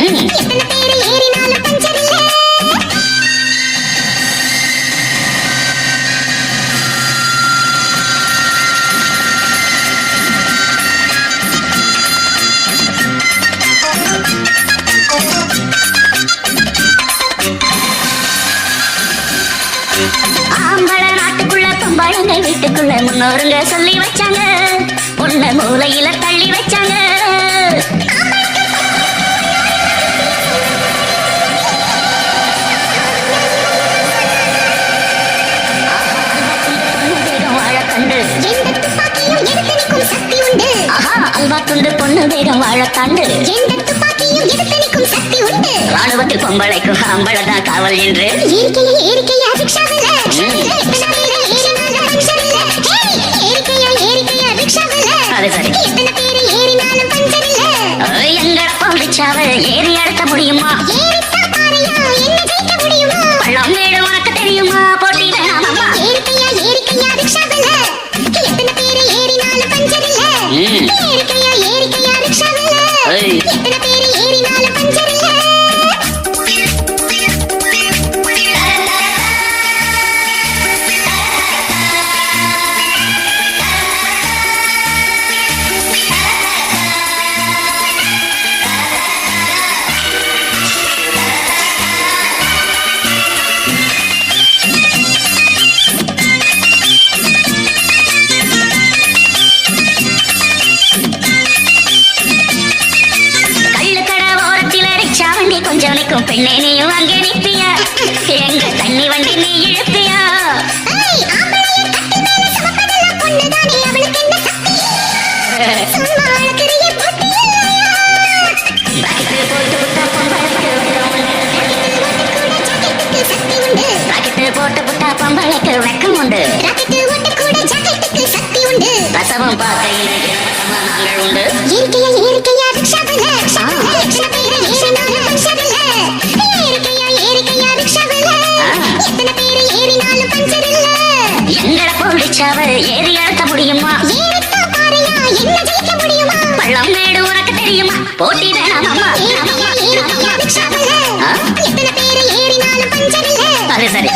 எத்தனை பேரு ஏறினாலும் பஞ்சர் இல்ல. ஆம்பள நாட்டுக்குள்ள பொம்பளைங்க வீட்டுக்குள்ள முன்னோருங்க சொல்லி வச்சாங்க, பொண்ண மூலையில தள்ளி வச்சாங்க. அல்வா துண்டு பொண்ணு வேகம் வாழத்தாண்டு, ராணுவத்தில் பொம்பளைக்கும் அம்பளதான் காவல் என்று எங்கட பௌடிச்சாவ ஏறி அடக்க முடியுமா? பள்ளம் மேடு உனக்கு தெரியுமா? போட்டி வேணாமா? கொஞ்சம் நிற்கும் பெண்ணே நீயும் அங்கே நிற்பியா? எங்க தண்ணி வண்டி நீ இழுப்பியா? போட்டு புட்டா பொம்பளைக்கு வெக்கம் உண்டு, ரசமும் பார்க்கையில் நாங்கள் உண்டு. எங்கட பௌடிச்சாவ ஏறி அழுத்த முடியுமா? பள்ளம் மேடு உனக்கு தெரியுமா? போட்டி வேணாமா? அது சரி.